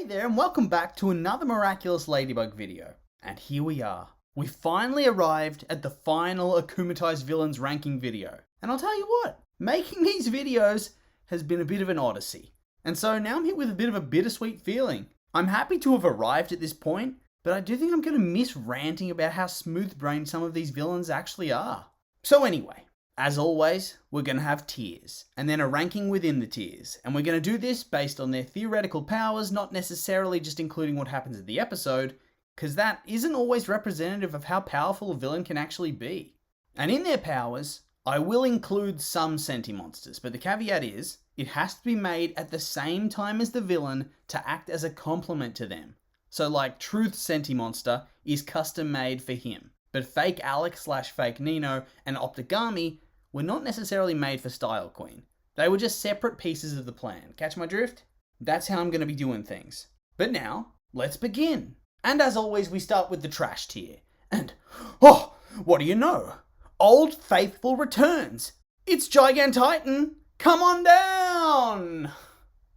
Hey there and welcome back to another Miraculous Ladybug video. And here we are. We finally arrived at the final Akumatized villains ranking video. And I'll tell you what, making these videos has been a bit of an odyssey. And so now I'm here with a bit of a bittersweet feeling. I'm happy to have arrived at this point, but I do think I'm going to miss ranting about how smooth-brained some of these villains actually are. So anyway, as always, we're going to have tiers, and then a ranking within the tiers, and we're going to do this based on their theoretical powers, not necessarily just including what happens in the episode, because that isn't always representative of how powerful a villain can actually be. And in their powers, I will include some senti-monsters, but the caveat is, it has to be made at the same time as the villain to act as a complement to them. So like Truth's senti-monster is custom made for him, but Fake Alex / Fake Nino and Optigami were not necessarily made for Style Queen. They were just separate pieces of the plan. Catch my drift? That's how I'm going to be doing things. But now, let's begin. And as always, we start with the trash tier. And, oh, what do you know? Old Faithful returns. It's Gigantitan. Come on down.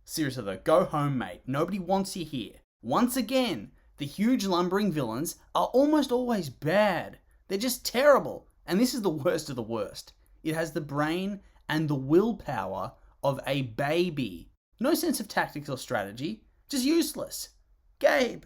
Seriously though, go home, mate. Nobody wants you here. Once again, the huge lumbering villains are almost always bad. They're just terrible. And this is the worst of the worst. It has the brain and the willpower of a baby. No sense of tactics or strategy. Just useless. Gabe!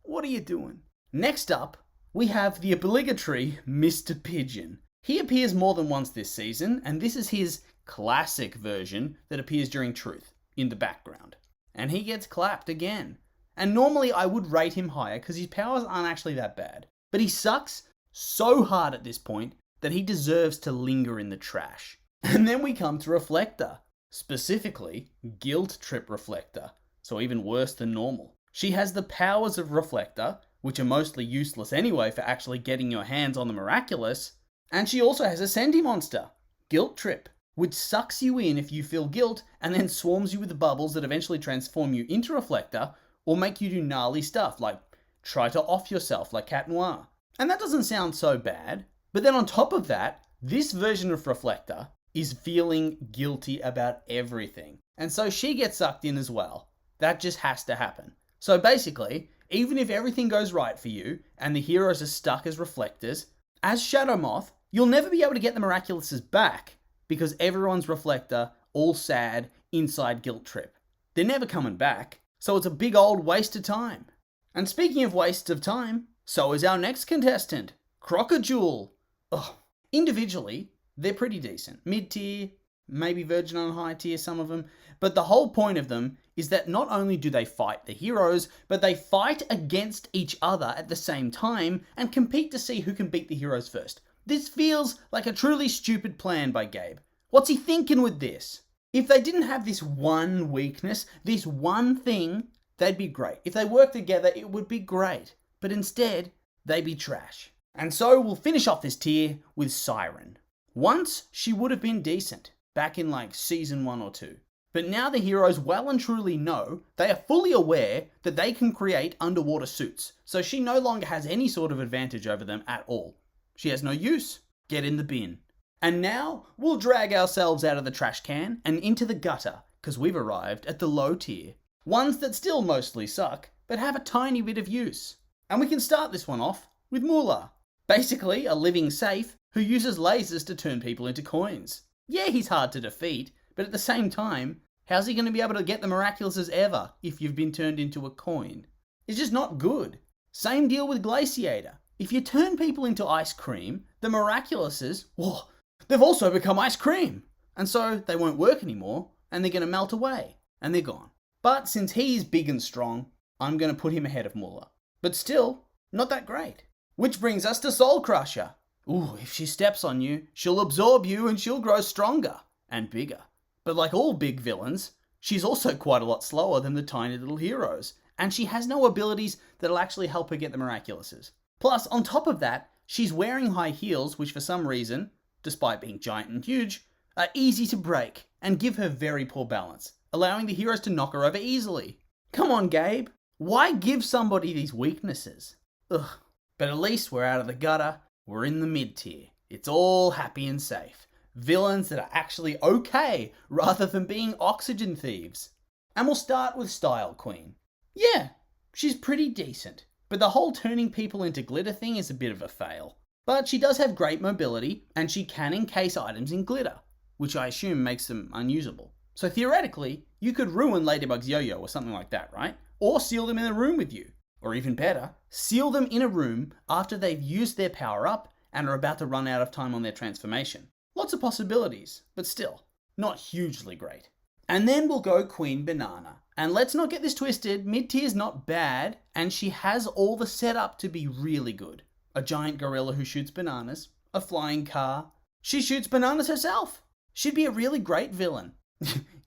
What are you doing? Next up, we have the obligatory Mr. Pigeon. He appears more than once this season, and this is his classic version that appears during Truth, in the background. And he gets clapped again. And normally I would rate him higher because his powers aren't actually that bad. But he sucks so hard at this point that he deserves to linger in the trash. And then we come to Reflector. Specifically, Guilt Trip Reflector. So even worse than normal. She has the powers of Reflector, which are mostly useless anyway for actually getting your hands on the Miraculous. And she also has a senti-monster, Guilt Trip, which sucks you in if you feel guilt and then swarms you with bubbles that eventually transform you into Reflector or make you do gnarly stuff like try to off yourself like Cat Noir. And that doesn't sound so bad. But then on top of that, this version of Reflector is feeling guilty about everything. And so she gets sucked in as well. That just has to happen. So basically, even if everything goes right for you and the heroes are stuck as Reflectors, as Shadow Moth, you'll never be able to get the Miraculouses back because everyone's Reflector, all sad, inside Guilt Trip. They're never coming back, so it's a big old waste of time. And speaking of wastes of time, so is our next contestant, Crocodile. Ugh. Individually, they're pretty decent. Mid-tier, maybe Virgin on high tier, some of them. But the whole point of them is that not only do they fight the heroes, but they fight against each other at the same time and compete to see who can beat the heroes first. This feels like a truly stupid plan by Gabe. What's he thinking with this? If they didn't have this one weakness, this one thing, they'd be great. If they worked together, it would be great. But instead, they'd be trash. And so we'll finish off this tier with Siren. Once, she would have been decent, back in like season 1 or 2. But now the heroes well and truly know, they are fully aware that they can create underwater suits. So she no longer has any sort of advantage over them at all. She has no use. Get in the bin. And now, we'll drag ourselves out of the trash can and into the gutter, because we've arrived at the low tier. Ones that still mostly suck, but have a tiny bit of use. And we can start this one off with Moolah. Basically, a living safe who uses lasers to turn people into coins. Yeah, he's hard to defeat, but at the same time, how's he going to be able to get the Miraculouses ever if you've been turned into a coin? It's just not good. Same deal with Glaciator. If you turn people into ice cream, the Miraculouses, well, they've also become ice cream. And so they won't work anymore, and they're going to melt away, and they're gone. But since he's big and strong, I'm going to put him ahead of Moolah. But still, not that great. Which brings us to Soul Crusher. Ooh, if she steps on you, she'll absorb you and she'll grow stronger and bigger. But like all big villains, she's also quite a lot slower than the tiny little heroes. And she has no abilities that'll actually help her get the Miraculouses. Plus, on top of that, she's wearing high heels, which for some reason, despite being giant and huge, are easy to break and give her very poor balance, allowing the heroes to knock her over easily. Come on, Gabe. Why give somebody these weaknesses? Ugh. But at least we're out of the gutter, we're in the mid-tier. It's all happy and safe. Villains that are actually okay, rather than being oxygen thieves. And we'll start with Style Queen. Yeah, she's pretty decent, but the whole turning people into glitter thing is a bit of a fail. But she does have great mobility, and she can encase items in glitter, which I assume makes them unusable. So theoretically, you could ruin Ladybug's yo-yo or something like that, right? Or seal them in a room with you. Or even better, seal them in a room after they've used their power up and are about to run out of time on their transformation. Lots of possibilities, but still, not hugely great. And then we'll go Queen Banana. And let's not get this twisted, mid-tier's not bad, and she has all the setup to be really good. A giant gorilla who shoots bananas, a flying car. She shoots bananas herself. She'd be a really great villain.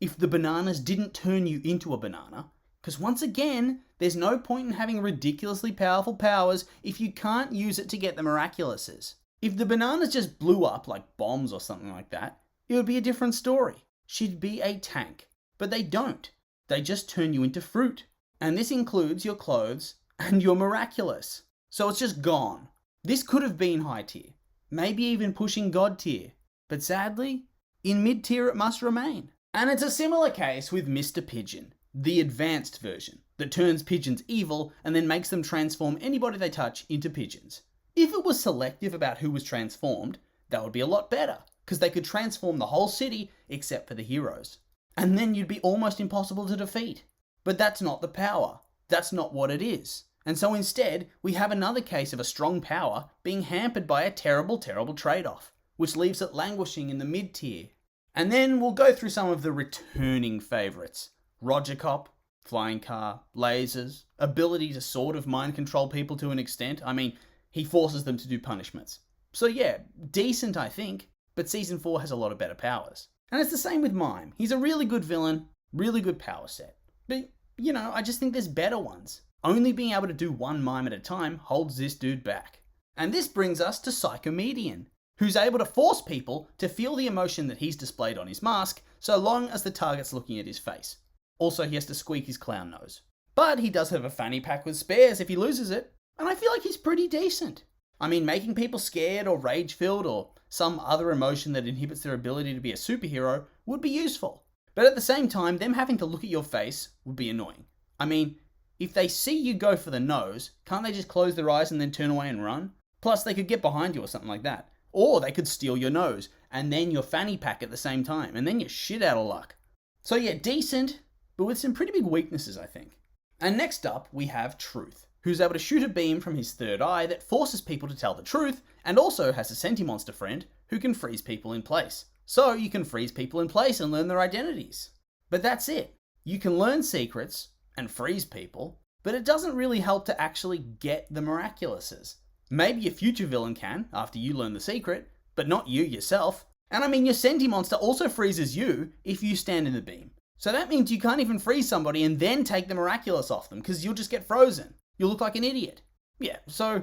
If the bananas didn't turn you into a banana. Because once again, there's no point in having ridiculously powerful powers if you can't use it to get the Miraculouses. If the bananas just blew up like bombs or something like that, it would be a different story. She'd be a tank. But they don't. They just turn you into fruit. And this includes your clothes and your Miraculous. So it's just gone. This could have been high tier. Maybe even pushing God tier. But sadly, in mid tier it must remain. And it's a similar case with Mr. Pigeon, the advanced version, that turns pigeons evil and then makes them transform anybody they touch into pigeons. If it was selective about who was transformed, that would be a lot better, because they could transform the whole city except for the heroes. And then you'd be almost impossible to defeat. But that's not the power. That's not what it is. And so instead, we have another case of a strong power being hampered by a terrible, terrible trade-off, which leaves it languishing in the mid-tier. And then we'll go through some of the returning favourites. Roger Cop, flying car, lasers, ability to sort of mind control people to an extent. I mean, he forces them to do punishments. So yeah, decent I think, but Season 4 has a lot of better powers. And it's the same with Mime. He's a really good villain, really good power set. But, you know, I just think there's better ones. Only being able to do one mime at a time holds this dude back. And this brings us to Psychomedian, who's able to force people to feel the emotion that he's displayed on his mask, so long as the target's looking at his face. Also, he has to squeak his clown nose. But he does have a fanny pack with spares if he loses it, and I feel like he's pretty decent. I mean, making people scared or rage-filled or some other emotion that inhibits their ability to be a superhero would be useful. But at the same time, them having to look at your face would be annoying. I mean, if they see you go for the nose, can't they just close their eyes and then turn away and run? Plus, they could get behind you or something like that. Or they could steal your nose, and then your fanny pack at the same time, and then you're shit out of luck. So yeah, decent, but with some pretty big weaknesses, I think. And next up, we have Truth, who's able to shoot a beam from his third eye that forces people to tell the truth, and also has a senti-monster friend who can freeze people in place. So you can freeze people in place and learn their identities. But that's it. You can learn secrets and freeze people, but it doesn't really help to actually get the Miraculouses. Maybe a future villain can, after you learn the secret, but not you yourself. And I mean, your senti-monster also freezes you if you stand in the beam. So that means you can't even freeze somebody and then take the Miraculous off them, because you'll just get frozen. You'll look like an idiot. Yeah, so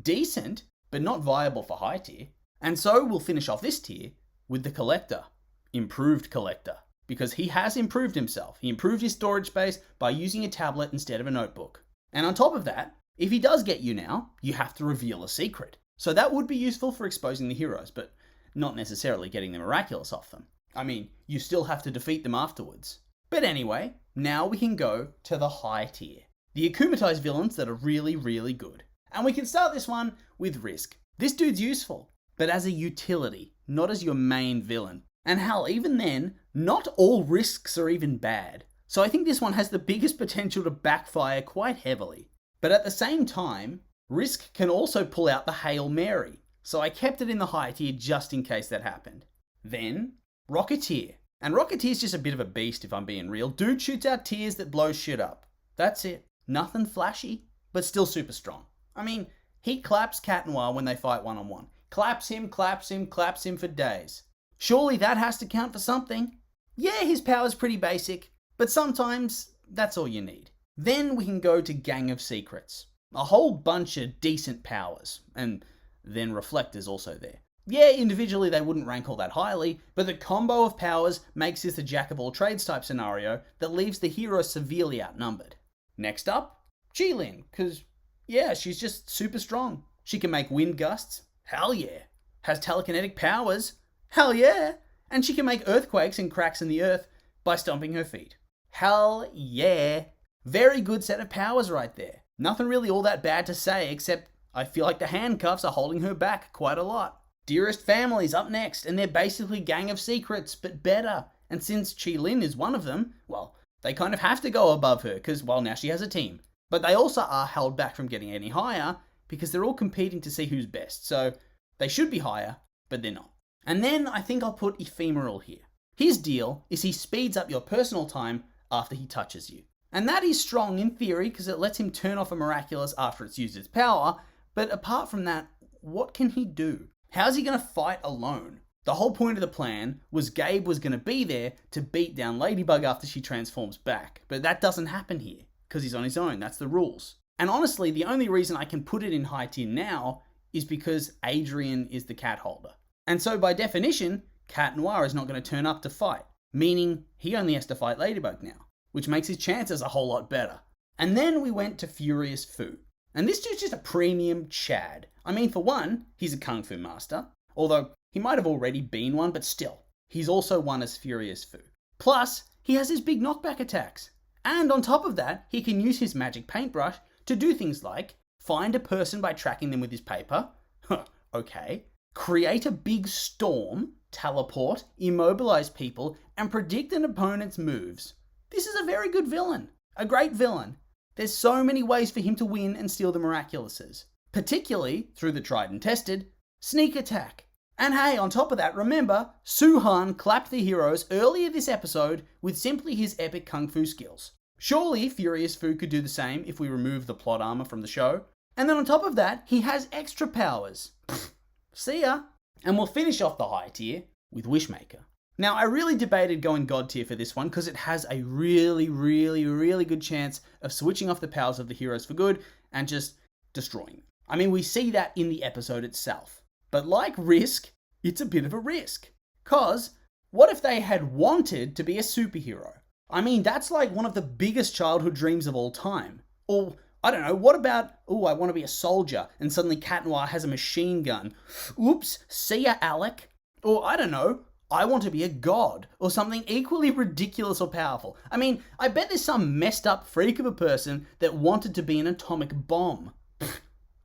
decent, but not viable for high tier. And so we'll finish off this tier with the Collector. Improved Collector. Because he has improved himself. He improved his storage space by using a tablet instead of a notebook. And on top of that, if he does get you now, you have to reveal a secret. So that would be useful for exposing the heroes, but not necessarily getting the Miraculous off them. I mean, you still have to defeat them afterwards. But anyway, now we can go to the high tier. The Akumatized villains that are really, really good. And we can start this one with Risk. This dude's useful, but as a utility, not as your main villain. And hell, even then, not all risks are even bad. So I think this one has the biggest potential to backfire quite heavily. But at the same time, Risk can also pull out the Hail Mary. So I kept it in the high tier just in case that happened. Then, Rocketeer. And Rocketeer's just a bit of a beast if I'm being real. Dude shoots out tears that blow shit up. That's it. Nothing flashy, but still super strong. I mean, he claps Cat Noir when they fight one-on-one. Claps him for days. Surely that has to count for something. Yeah, his power's pretty basic, but sometimes that's all you need. Then we can go to Gang of Secrets. A whole bunch of decent powers, and then Reflector's also there. Yeah, individually they wouldn't rank all that highly, but the combo of powers makes this a jack-of-all-trades type scenario that leaves the hero severely outnumbered. Next up, Jilin, because yeah, she's just super strong. She can make wind gusts, hell yeah. Has telekinetic powers, hell yeah. And she can make earthquakes and cracks in the earth by stomping her feet. Hell yeah. Very good set of powers right there. Nothing really all that bad to say, except I feel like the handcuffs are holding her back quite a lot. Dearest Family's up next, and they're basically Gang of Secrets, but better. And since Chi Lin is one of them, well, they kind of have to go above her, because, well, now she has a team. But they also are held back from getting any higher, because they're all competing to see who's best. So they should be higher, but they're not. And then I think I'll put Ephemeral here. His deal is he speeds up your personal time after he touches you. And that is strong in theory, because it lets him turn off a Miraculous after it's used its power, but apart from that, what can he do? How's he going to fight alone? The whole point of the plan was Gabe was going to be there to beat down Ladybug after she transforms back, but that doesn't happen here, because he's on his own, that's the rules. And honestly, the only reason I can put it in high tier now is because Adrian is the cat holder. And so by definition, Cat Noir is not going to turn up to fight, meaning he only has to fight Ladybug now, which makes his chances a whole lot better. And then we went to Furious Fu. And this dude's just a premium Chad. I mean, for one, he's a Kung Fu master, although he might have already been one, but still, he's also one as Furious Fu. Plus, he has his big knockback attacks. And on top of that, he can use his magic paintbrush to do things like find a person by tracking them with his paper. Okay. Create a big storm, teleport, immobilize people, and predict an opponent's moves. This is a very good villain. A great villain. There's so many ways for him to win and steal the Miraculouses. Particularly, through the tried and tested, sneak attack. And hey, on top of that, remember, Suhan clapped the heroes earlier this episode with simply his epic kung fu skills. Surely Furious Fu could do the same if we remove the plot armor from the show. And then on top of that, he has extra powers. See ya. And we'll finish off the high tier with Wishmaker. Now, I really debated going God tier for this one because it has a really good chance of switching off the powers of the heroes for good and just destroying them. I mean, we see that in the episode itself. But like Risk, it's a bit of a risk. Cause, what if they had wanted to be a superhero? I mean, that's like one of the biggest childhood dreams of all time. Or, I don't know, what about, I want to be a soldier, and suddenly Cat Noir has a machine gun. Oops, see ya, Alec. Or, I don't know, I want to be a god, or something equally ridiculous or powerful. I mean, I bet there's some messed up freak of a person that wanted to be an atomic bomb.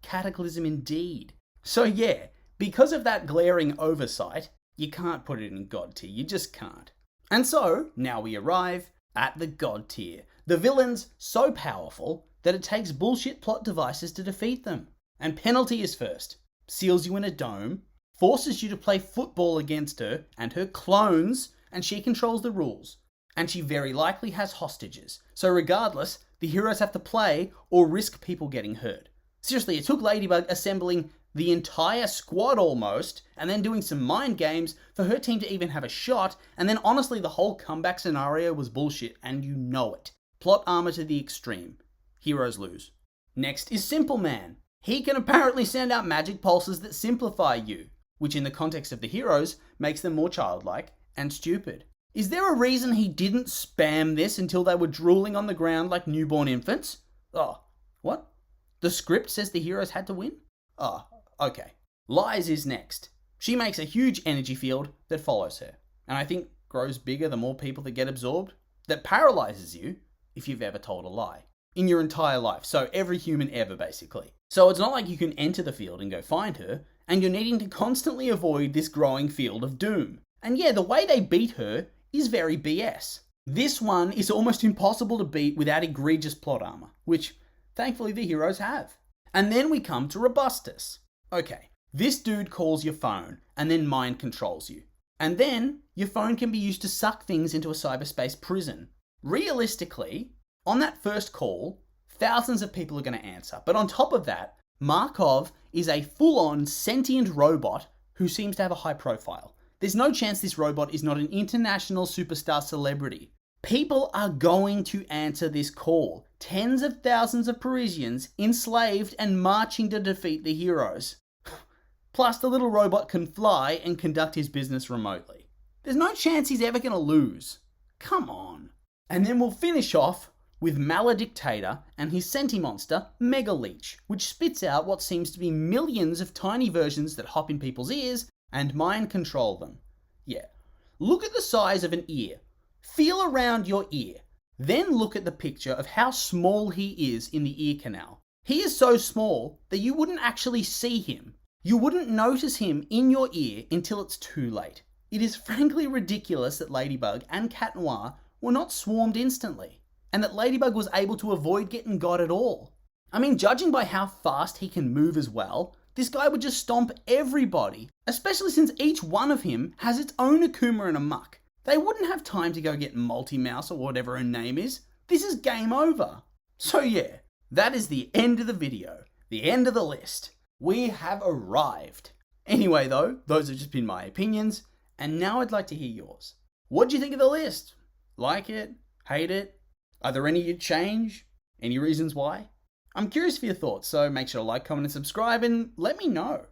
Cataclysm indeed. So yeah, because of that glaring oversight, you can't put it in God tier, you just can't. And so, now we arrive at the God tier. The villain's so powerful that it takes bullshit plot devices to defeat them. And penalty is first. Seals you in a dome, forces you to play football against her and her clones, and she controls the rules. And she very likely has hostages. So regardless, the heroes have to play or risk people getting hurt. Seriously, it took Ladybug assembling the entire squad almost, and then doing some mind games for her team to even have a shot, and then honestly the whole comeback scenario was bullshit, and you know it. Plot armor to the extreme. Heroes lose. Next is Simple Man. He can apparently send out magic pulses that simplify you, which in the context of the heroes makes them more childlike and stupid. Is there a reason he didn't spam this until they were drooling on the ground like newborn infants? Oh, what? The script says the heroes had to win? Oh, okay. Lies is next. She makes a huge energy field that follows her, and I think grows bigger the more people that get absorbed, that paralyzes you if you've ever told a lie. In your entire life, so every human ever basically. So it's not like you can enter the field and go find her, and you're needing to constantly avoid this growing field of doom. And yeah, the way they beat her is very BS. This one is almost impossible to beat without egregious plot armor, which thankfully the heroes have. And then we come to Robustus. Okay, this dude calls your phone and then mind controls you. And then your phone can be used to suck things into a cyberspace prison. Realistically, on that first call, thousands of people are going to answer. But on top of that, Markov is a full-on sentient robot who seems to have a high profile. There's no chance this robot is not an international superstar celebrity. People are going to answer this call. Tens of thousands of Parisians enslaved and marching to defeat the heroes. Plus, the little robot can fly and conduct his business remotely. There's no chance he's ever going to lose. Come on. And then we'll finish off with Maledictator and his senti-monster, Mega Leech, which spits out what seems to be millions of tiny versions that hop in people's ears and mind control them. Yeah. Look at the size of an ear. Feel around your ear. Then look at the picture of how small he is in the ear canal. He is so small that you wouldn't actually see him. You wouldn't notice him in your ear until it's too late. It is frankly ridiculous that Ladybug and Cat Noir were not swarmed instantly, and that Ladybug was able to avoid getting got at all. I mean, judging by how fast he can move as well, this guy would just stomp everybody, especially since each one of him has its own Akuma and a muck. They wouldn't have time to go get Multi-Mouse or whatever her name is. This is game over. So yeah, that is the end of the video, the end of the list. We have arrived. Anyway though, those have just been my opinions, and now I'd like to hear yours. What do you think of the list? Like it? Hate it? Are there any you'd change? Any reasons why? I'm curious for your thoughts, so make sure to like, comment, and subscribe, and let me know.